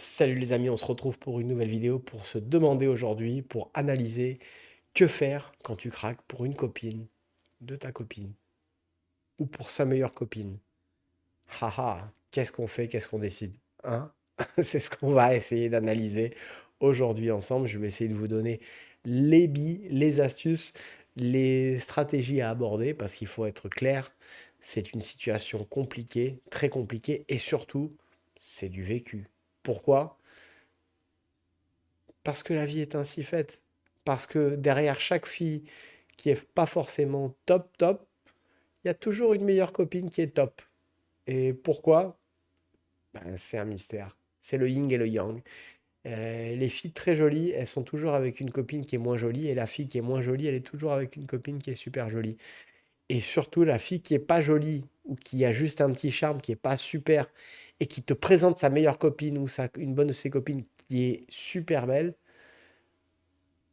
Salut les amis, on se retrouve pour une nouvelle vidéo pour se demander aujourd'hui, pour analyser que faire quand tu craques pour une copine, de ta copine, ou pour sa meilleure copine. Haha, qu'est-ce qu'on fait, qu'est-ce qu'on décide? Hein? C'est ce qu'on va essayer d'analyser aujourd'hui ensemble. Je vais essayer de vous donner les billes, les astuces, les stratégies à aborder parce qu'il faut être clair, c'est une situation compliquée, très compliquée, et surtout, c'est du vécu. Pourquoi? Parce que la vie est ainsi faite. Parce que derrière chaque fille qui est pas forcément top top, il y a toujours une meilleure copine qui est top. Et pourquoi? Ben, c'est un mystère. C'est le yin et le yang. Les filles très jolies, elles sont toujours avec une copine qui est moins jolie, et la fille qui est moins jolie, elle est toujours avec une copine qui est super jolie. Et surtout, la fille qui est pas jolie, ou qui a juste un petit charme, qui est pas super, et qui te présente sa meilleure copine, ou une bonne de ses copines qui est super belle,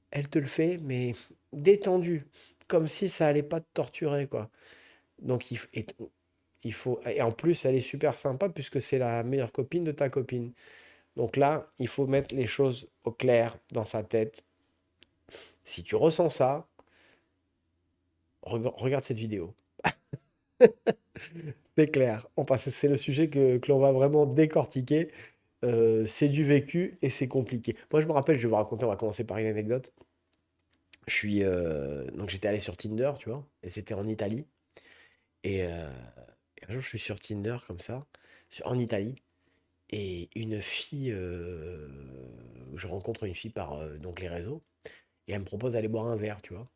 elle te le fait, mais détendu, comme si ça allait pas te torturer, quoi. Donc il faut, et en plus, elle est super sympa puisque c'est la meilleure copine de ta copine. Donc là, il faut mettre les choses au clair dans sa tête. Si tu ressens ça, regarde cette vidéo. C'est clair. On passe, c'est le sujet que l'on va vraiment décortiquer. C'est du vécu et c'est compliqué. Moi, je me rappelle, je vais vous raconter, on va commencer par une anecdote. Donc j'étais allé sur Tinder, tu vois, et c'était en Italie. Et un jour, je suis sur Tinder comme ça, en Italie, et une fille, je rencontre une fille par donc les réseaux, et elle me propose d'aller boire un verre, tu vois.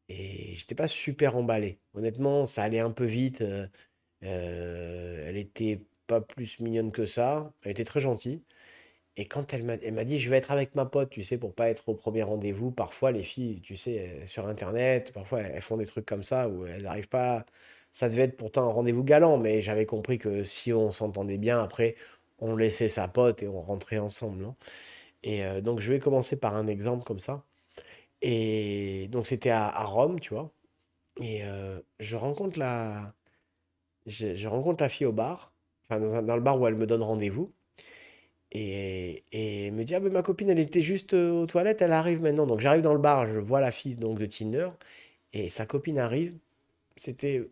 Et j'étais pas super emballé. Honnêtement, ça allait un peu vite. Elle était pas plus mignonne que ça. Elle était très gentille. Et quand elle m'a dit, je vais être avec ma pote, tu sais, pour pas être au premier rendez-vous. Parfois, les filles, tu sais, sur Internet, parfois, elles font des trucs comme ça où elles n'arrivent pas. Ça devait être pourtant un rendez-vous galant, mais j'avais compris que si on s'entendait bien, après, on laissait sa pote et on rentrait ensemble, non? Et donc, je vais commencer par un exemple comme ça. Et donc, c'était à Rome, tu vois. Et je rencontre la fille au bar, enfin, dans le bar où elle me donne rendez-vous. Et elle me dit, ah ben ma copine, elle était juste aux toilettes, elle arrive maintenant. Donc j'arrive dans le bar, je vois la fille donc de Tinder, et sa copine arrive. C'était,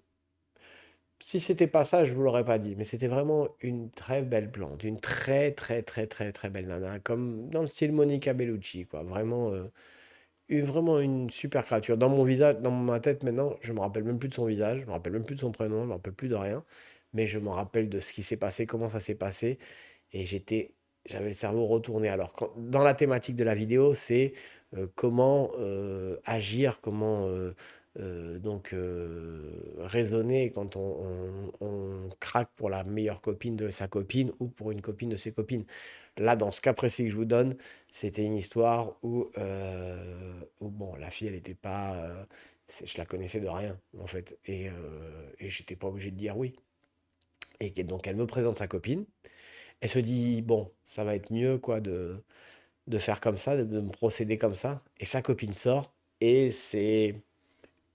si c'était pas ça, je vous l'aurais pas dit, mais c'était vraiment une très belle plante, une très très très très très belle nana, comme dans le style Monica Bellucci, quoi. Vraiment, vraiment une super créature. Dans mon visage, dans ma tête maintenant, je me rappelle même plus de son visage, je me rappelle même plus de son prénom, je me rappelle plus de rien, mais je me rappelle de ce qui s'est passé, comment ça s'est passé. Et j'avais le cerveau retourné. Alors, dans la thématique de la vidéo, c'est comment agir, comment raisonner quand on craque pour la meilleure copine de sa copine ou pour une copine de ses copines. Là, dans ce cas précis que je vous donne, c'était une histoire où bon, la fille, elle n'était pas. Je la connaissais de rien, en fait. Et j'étais pas obligé de dire oui. Et donc, elle me présente sa copine. Elle se dit, bon, ça va être mieux quoi de faire comme ça, de me procéder comme ça. Et sa copine sort et c'est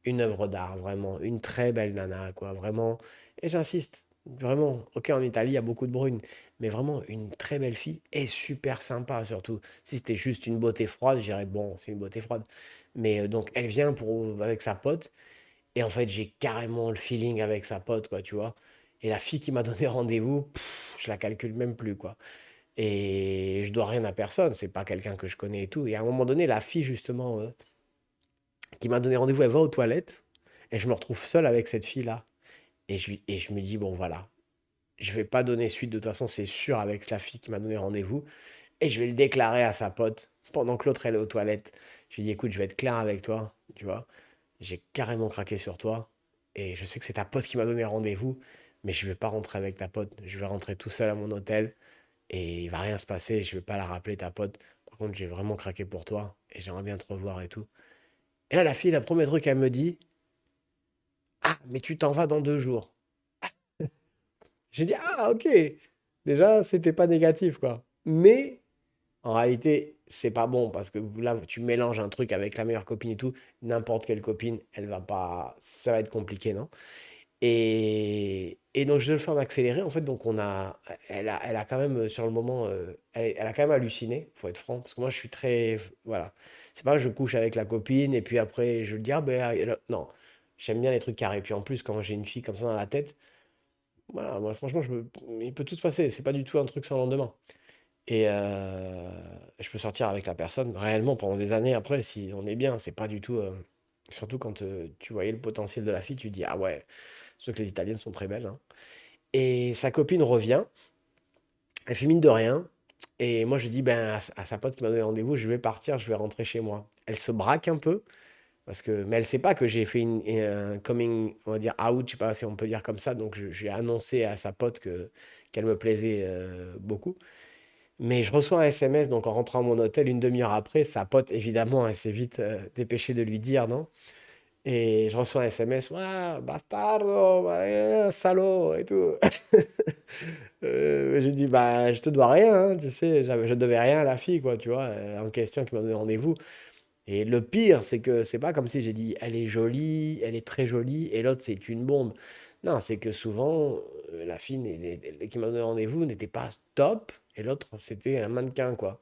une œuvre d'art, vraiment. Une très belle nana, quoi, vraiment. Et j'insiste, vraiment. Ok, en Italie, il y a beaucoup de brunes, mais vraiment une très belle fille et super sympa surtout. Si c'était juste une beauté froide, je dirais, bon, c'est une beauté froide. Mais donc, elle vient avec sa pote et en fait, j'ai carrément le feeling avec sa pote, quoi, tu vois. Et la fille qui m'a donné rendez-vous, je la calcule même plus, quoi. Et je dois rien à personne, c'est pas quelqu'un que je connais et tout. Et à un moment donné, la fille, justement, qui m'a donné rendez-vous, elle va aux toilettes. Et je me retrouve seul avec cette fille-là. Et je me dis, bon, voilà, je vais pas donner suite, de toute façon, c'est sûr, avec la fille qui m'a donné rendez-vous. Et je vais le déclarer à sa pote, pendant que l'autre, elle est aux toilettes. Je lui dis, écoute, je vais être clair avec toi, tu vois. J'ai carrément craqué sur toi. Et je sais que c'est ta pote qui m'a donné rendez-vous. Mais je vais pas rentrer avec ta pote. Je vais rentrer tout seul à mon hôtel. Et il va rien se passer, je vais pas la rappeler ta pote. Par contre, j'ai vraiment craqué pour toi et j'aimerais bien te revoir et tout. Et là, la fille, la premier truc, elle me dit, ah, mais tu t'en vas dans 2 jours. J'ai dit, ah, ok. Déjà, c'était pas négatif, quoi. Mais en réalité, c'est pas bon parce que là, tu mélanges un truc avec la meilleure copine et tout. N'importe quelle copine, elle va pas. Ça va être compliqué, non? Et, Et donc je le fais en accéléré, en fait, donc elle a quand même, sur le moment, elle a quand même halluciné, faut être franc, parce que moi je suis très, voilà, c'est pas que je couche avec la copine et puis après je le dis, ah ben, non, j'aime bien les trucs carrés, puis en plus quand j'ai une fille comme ça dans la tête, voilà, moi franchement, il peut tout se passer, c'est pas du tout un truc sans lendemain. Et je peux sortir avec la personne réellement pendant des années après, si on est bien, c'est pas du tout, surtout quand tu voyais le potentiel de la fille, tu te dis, ah ouais, surtout que les Italiennes sont très belles, hein. Et sa copine revient, elle fait mine de rien. Et moi, je dis ben, à sa pote qui m'a donné rendez-vous, je vais partir, je vais rentrer chez moi. Elle se braque un peu, mais elle sait pas que j'ai fait un coming, on va dire out, je sais pas si on peut dire comme ça. Donc, j'ai annoncé à sa pote qu'elle me plaisait beaucoup. Mais je reçois un SMS, donc en rentrant à mon hôtel, une demi-heure après, sa pote, évidemment, elle s'est vite dépêchée de lui dire, non? Et je reçois un SMS, ouais, bastardo, ouais, salaud et tout. J'ai dit, bah, je te dois rien, hein, tu sais, je devais rien à la fille, quoi, tu vois, en question qui m'a donné rendez-vous. Et le pire, c'est que c'est pas comme si j'ai dit, elle est jolie, elle est très jolie, et l'autre, c'est une bombe. Non, c'est que souvent, la fille qui m'a donné rendez-vous n'était pas top, et l'autre, c'était un mannequin, quoi.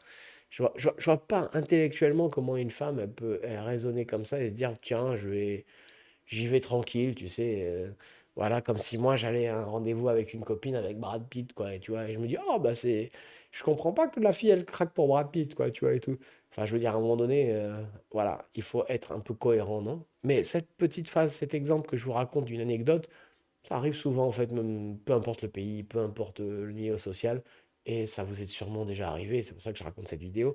Je vois pas intellectuellement comment une femme elle peut raisonner comme ça et se dire, tiens, j'y vais tranquille, tu sais. Voilà, comme si moi j'allais à un rendez-vous avec une copine avec Brad Pitt, quoi. Et tu vois, et je me dis, oh, bah c'est. Je comprends pas que la fille elle craque pour Brad Pitt, quoi, tu vois, et tout. Enfin, je veux dire, à un moment donné, voilà, il faut être un peu cohérent, non? Mais cette petite phase, cet exemple que je vous raconte d'une anecdote, ça arrive souvent, en fait, même peu importe le pays, peu importe le niveau social. Et ça vous est sûrement déjà arrivé, c'est pour ça que je raconte cette vidéo.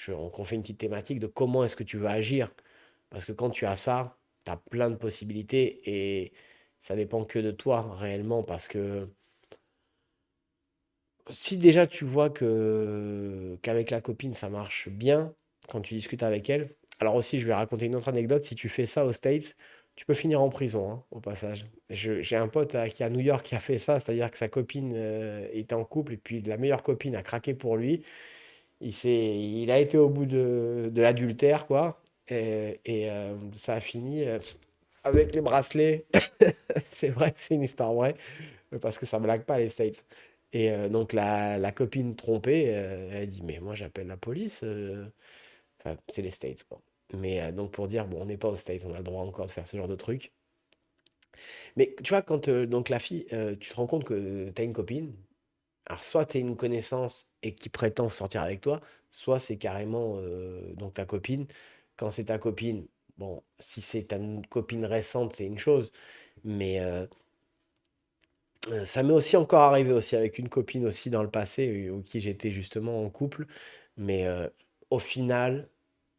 Qu'on fait une petite thématique de comment est-ce que tu vas agir. Parce que quand tu as ça, tu as plein de possibilités et ça dépend que de toi réellement. Parce que si déjà tu vois qu'avec la copine ça marche bien quand tu discutes avec elle, alors aussi je vais raconter une autre anecdote. Si tu fais ça aux States, tu peux finir en prison, hein, au passage. J'ai un pote qui est à New York qui a fait ça, c'est-à-dire que sa copine était en couple et puis la meilleure copine a craqué pour lui. Il a été au bout de l'adultère, quoi. Ça a fini avec les bracelets. C'est vrai, c'est une histoire vraie, parce que ça blague pas les States. Et donc la copine trompée, elle dit, mais moi j'appelle la police. Enfin, c'est les States, quoi. Mais donc pour dire, bon, on n'est pas aux States, on a le droit encore de faire ce genre de truc. Mais tu vois, quand donc la fille, tu te rends compte que tu as une copine, alors soit tu es une connaissance et qui prétend sortir avec toi, soit c'est carrément donc ta copine. Quand c'est ta copine, bon, si c'est ta copine récente, c'est une chose. Mais ça m'est aussi encore arrivé aussi avec une copine aussi dans le passé, au qui j'étais justement en couple. Mais au final,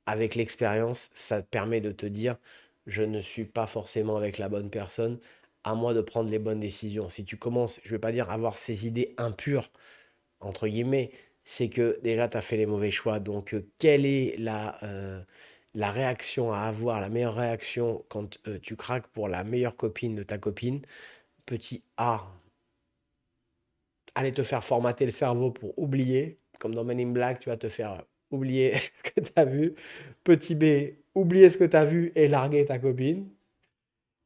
avec l'expérience, ça te permet de te dire, je ne suis pas forcément avec la bonne personne, à moi de prendre les bonnes décisions. Si tu commences, je ne vais pas dire avoir ces idées impures, entre guillemets, c'est que déjà tu as fait les mauvais choix. Donc, quelle est la réaction à avoir, la meilleure réaction quand tu craques pour la meilleure copine de ta copine? Petit A, aller te faire formater le cerveau pour oublier, comme dans Men in Black, tu vas te faire oublier ce que tu as vu. Petit B, oublier ce que tu as vu et larguer ta copine.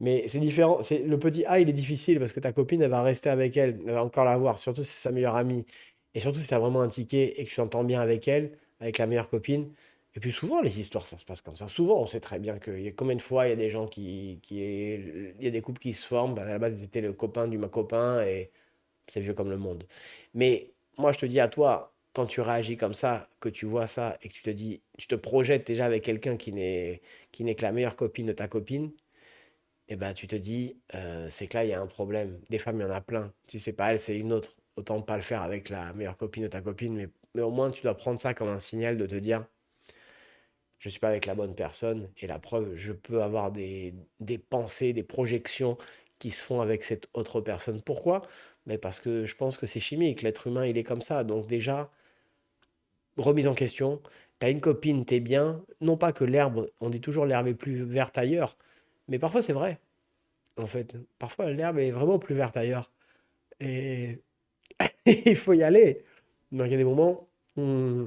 Mais c'est différent. Le petit A, il est difficile parce que ta copine, elle va rester avec elle, elle va encore la voir, surtout si c'est sa meilleure amie. Et surtout si tu as vraiment un ticket et que tu t'entends bien avec elle, avec la meilleure copine. Et puis souvent, les histoires, ça se passe comme ça. Souvent, on sait très bien qu'il y a combien de fois, il y a des gens il y a des couples qui se forment. Ben, à la base, c'était le copain du ma copain et c'est vieux comme le monde. Mais moi, je te dis à toi, quand tu réagis comme ça, que tu vois ça et que tu te dis, tu te projettes déjà avec quelqu'un qui n'est que la meilleure copine de ta copine, et ben tu te dis, c'est que là, il y a un problème. Des femmes, il y en a plein. Si c'est pas elle, c'est une autre. Autant pas le faire avec la meilleure copine de ta copine, mais au moins tu dois prendre ça comme un signal de te dire, je suis pas avec la bonne personne. Et la preuve, je peux avoir des pensées, des projections qui se font avec cette autre personne. Pourquoi? Mais parce que je pense que c'est chimique. L'être humain, il est comme ça. Donc déjà, remise en question. T'as une copine, t'es bien. Non pas que l'herbe, on dit toujours l'herbe est plus verte ailleurs. Mais parfois c'est vrai, en fait. Parfois l'herbe est vraiment plus verte ailleurs. Et il faut y aller. Donc il y a des moments où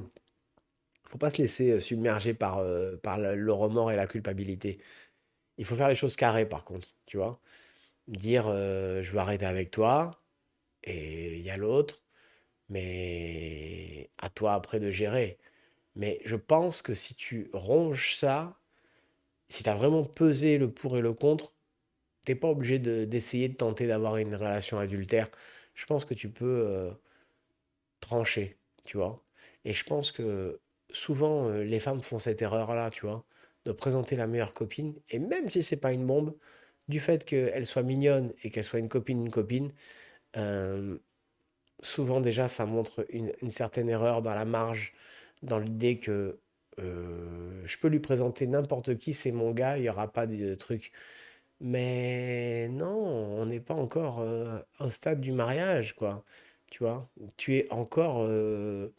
faut pas se laisser submerger par le remords et la culpabilité. Il faut faire les choses carrées, par contre, tu vois. dire je veux arrêter avec toi, et il y a l'autre, mais à toi après de gérer. Mais je pense que si tu ronges ça, si tu as vraiment pesé le pour et le contre, t'es pas obligé d'essayer de tenter d'avoir une relation adultère. Je pense que tu peux trancher, tu vois. Et je pense que souvent, les femmes font cette erreur-là, tu vois, de présenter la meilleure copine. Et même si c'est pas une bombe, du fait qu'elle soit mignonne et qu'elle soit une copine, euh, souvent déjà, ça montre une certaine erreur dans la marge, dans l'idée que je peux lui présenter n'importe qui, c'est mon gars, il n'y aura pas de truc. Mais non, on n'est pas encore au stade du mariage, quoi. Tu vois, tu es encore, euh,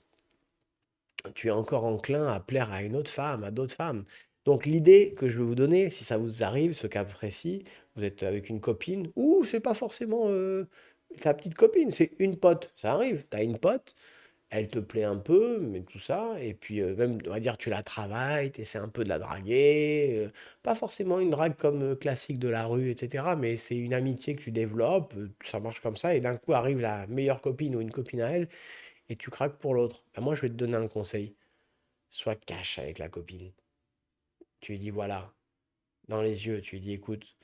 tu es encore enclin à plaire à une autre femme, à d'autres femmes. Donc l'idée que je vais vous donner, si ça vous arrive, ce cas précis, vous êtes avec une copine, ou c'est pas forcément ta petite copine, c'est une pote, ça arrive, tu as une pote, elle te plaît un peu, mais tout ça, et puis même, on va dire, tu la travailles, tu essaies un peu de la draguer, pas forcément une drague comme classique de la rue, etc., mais c'est une amitié que tu développes, ça marche comme ça, et d'un coup arrive la meilleure copine ou une copine à elle, et tu craques pour l'autre. Ben, moi, je vais te donner un conseil, sois cash avec la copine. Tu lui dis, voilà, dans les yeux, tu lui dis, écoute,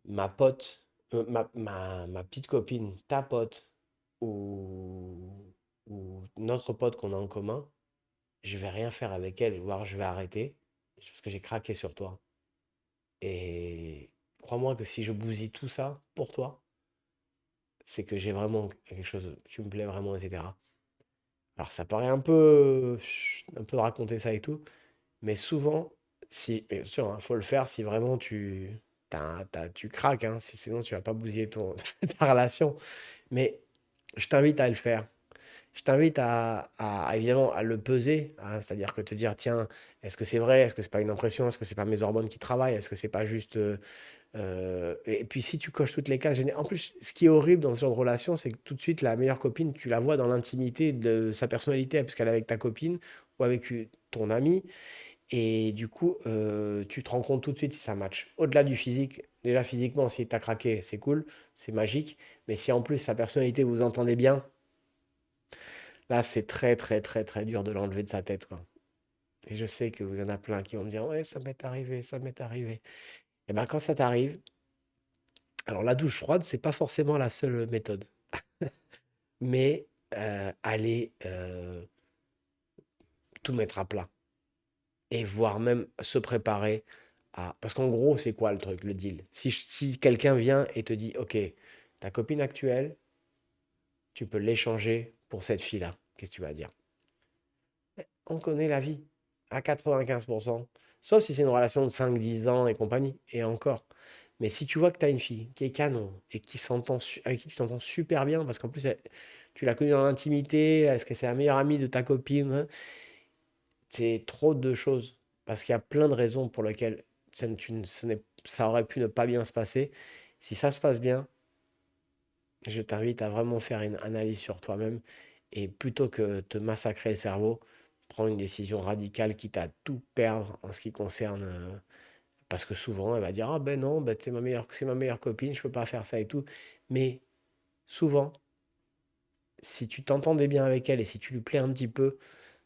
ma pote, ma petite copine, ta pote, ou notre pote qu'on a en commun, je vais rien faire avec elle, voire je vais arrêter, parce que j'ai craqué sur toi. Et crois-moi que si je bousille tout ça pour toi, c'est que j'ai vraiment quelque chose, tu me plais vraiment, etc. Alors ça paraît un peu de raconter ça et tout, mais souvent, si, bien sûr, il faut le faire si vraiment tu craques, hein, sinon tu vas pas bousiller ta relation. Mais je t'invite à le faire. Je t'invite évidemment à le peser, hein, c'est-à-dire que te dire, tiens, est-ce que c'est vrai? Est-ce que c'est pas une impression? Est-ce que c'est pas mes hormones qui travaillent? Est-ce que c'est pas juste... Et puis si tu coches toutes les cases, en plus, ce qui est horrible dans ce genre de relation, c'est que tout de suite, la meilleure copine, tu la vois dans l'intimité de sa personnalité, parce qu'elle est avec ta copine ou avec ton ami. Et du coup, tu te rends compte tout de suite si ça match. Au-delà du physique, déjà physiquement, si t'as craqué, c'est cool, c'est magique. Mais si en plus sa personnalité, vous entendez bien, là, c'est très, très, très, très dur de l'enlever de sa tête, quoi. Et je sais que vous en a plein qui vont me dire, ouais, ça m'est arrivé, ça m'est arrivé. Et ben quand ça t'arrive, alors la douche froide, c'est pas forcément la seule méthode. Mais aller tout mettre à plat. Et voire même se préparer à... Parce qu'en gros, c'est quoi le truc, le deal? Si quelqu'un vient et te dit, OK, ta copine actuelle, tu peux l'échanger pour cette fille-là, qu'est-ce que tu vas dire? On connaît la vie à 95%. Sauf si c'est une relation de 5 10 ans et compagnie, et encore. Mais si tu vois que tu as une fille qui est canon et avec qui tu t'entends super bien, parce qu'en plus, tu l'as connue dans l'intimité, est-ce que c'est la meilleure amie de ta copine, hein, c'est trop de choses. Parce qu'il y a plein de raisons pour lesquelles ça aurait pu ne pas bien se passer. Si ça se passe bien, je t'invite à vraiment faire une analyse sur toi-même et plutôt que te massacrer le cerveau, prendre une décision radicale quitte à tout perdre en ce qui concerne. Parce que souvent, elle va dire, ah ben non, ben, c'est ma meilleure copine, je peux pas faire ça et tout. Mais souvent, si tu t'entendais bien avec elle et si tu lui plais un petit peu,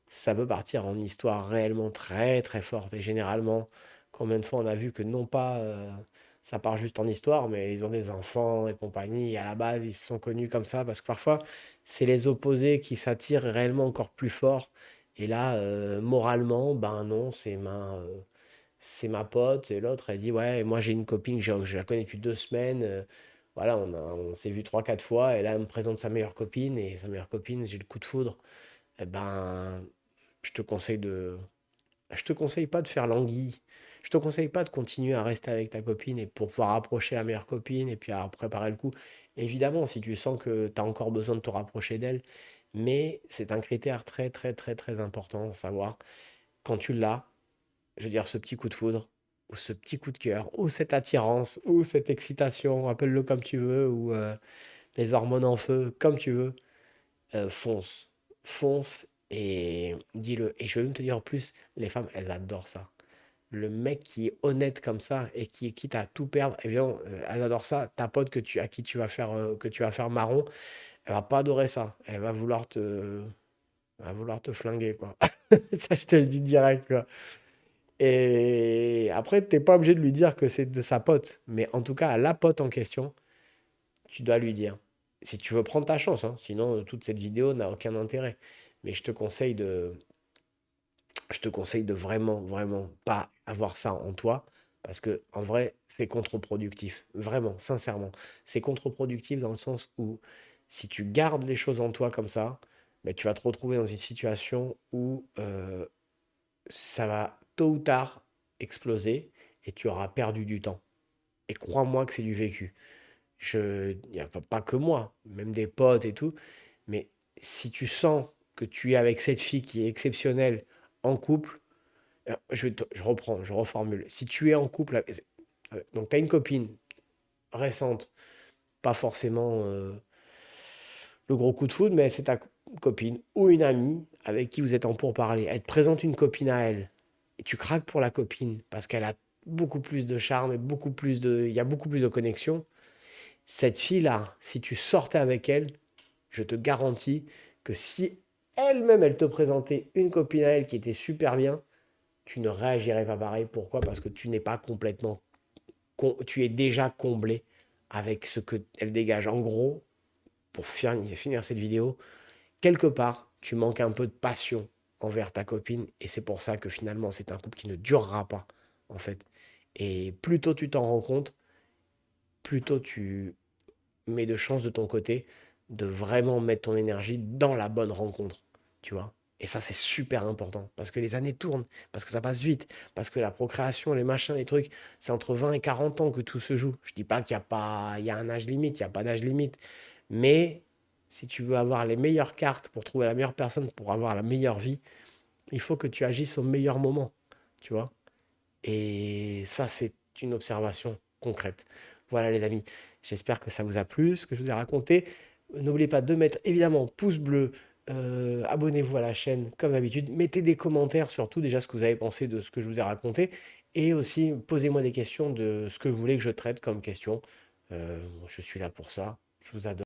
ça peut partir en histoire réellement très très forte. Et généralement, combien de fois on a vu que non pas ça part juste en histoire, mais ils ont des enfants et compagnie. Et à la base, ils se sont connus comme ça parce que parfois, c'est les opposés qui s'attirent réellement encore plus fort. Et là, moralement, ben non, c'est ma pote. Et l'autre, elle dit, ouais, moi j'ai une copine, je la connais depuis 2 semaines. Voilà, on s'est vu 3 4 fois. Et là, elle me présente sa meilleure copine. Et sa meilleure copine, j'ai le coup de foudre. Eh ben, je te conseille de... Je te conseille pas de faire l'anguille. Je te conseille pas de continuer à rester avec ta copine et pour pouvoir approcher la meilleure copine et puis à préparer le coup. Évidemment, si tu sens que tu as encore besoin de te rapprocher d'elle, mais c'est un critère très très très très important à savoir. Quand tu l'as, je veux dire ce petit coup de foudre, ou ce petit coup de cœur, ou cette attirance, ou cette excitation, appelle-le comme tu veux, ou les hormones en feu, comme tu veux, fonce. Fonce et dis-le. Et je vais même te dire en plus, les femmes, elles adorent ça. Le mec qui est honnête comme ça et qui est quitte à tout perdre, évidemment, elle adore ça. Ta pote à qui que tu vas faire marron, elle va pas adorer ça. Elle va vouloir te flinguer, quoi. Ça, je te le dis direct, quoi. Et après, t'es pas obligé de lui dire que c'est de sa pote. Mais en tout cas, à la pote en question, tu dois lui dire. Si tu veux prendre ta chance, hein. Sinon, toute cette vidéo n'a aucun intérêt. Mais je te conseille de vraiment, vraiment pas avoir ça en toi. Parce que, en vrai, c'est contre-productif. Vraiment, sincèrement. C'est contre-productif dans le sens où si tu gardes les choses en toi comme ça, ben, tu vas te retrouver dans une situation où ça va tôt ou tard exploser et tu auras perdu du temps. Et crois-moi que c'est du vécu. Il n'y a pas que moi, même des potes et tout. Mais si tu sens que tu es avec cette fille qui est exceptionnelle en couple, je reprends, je reformule. Si tu es en couple, donc tu as une copine récente, pas forcément le gros coup de foudre, mais c'est ta copine ou une amie avec qui vous êtes en pourparlers. Elle te présente une copine à elle et tu craques pour la copine parce qu'elle a beaucoup plus de charme et il y a beaucoup plus de connexion. Cette fille-là, si tu sortais avec elle, je te garantis que si elle-même elle te présentait une copine à elle qui était super bien, tu ne réagirais pas pareil. Pourquoi? Parce que tu n'es pas complètement, tu es déjà comblé avec ce que elle dégage. En gros, pour finir cette vidéo, quelque part, tu manques un peu de passion envers ta copine et c'est pour ça que finalement, c'est un couple qui ne durera pas, en fait. Et plus tôt tu t'en rends compte, plus tôt tu mets de chance de ton côté de vraiment mettre ton énergie dans la bonne rencontre, tu vois. Et ça, c'est super important parce que les années tournent, parce que ça passe vite, parce que la procréation, les machins, les trucs, c'est entre 20 et 40 ans que tout se joue. Je dis pas qu'il y a pas, il y a un âge limite, il n'y a pas d'âge limite, mais si tu veux avoir les meilleures cartes pour trouver la meilleure personne, pour avoir la meilleure vie, il faut que tu agisses au meilleur moment, tu vois. Et ça, c'est une observation concrète. Voilà les amis, j'espère que ça vous a plu, ce que je vous ai raconté. N'oubliez pas de mettre évidemment pouce bleu, abonnez-vous à la chaîne comme d'habitude, mettez des commentaires surtout déjà ce que vous avez pensé de ce que je vous ai raconté et aussi posez-moi des questions de ce que vous voulez que je traite comme question. Je suis là pour ça, je vous adore.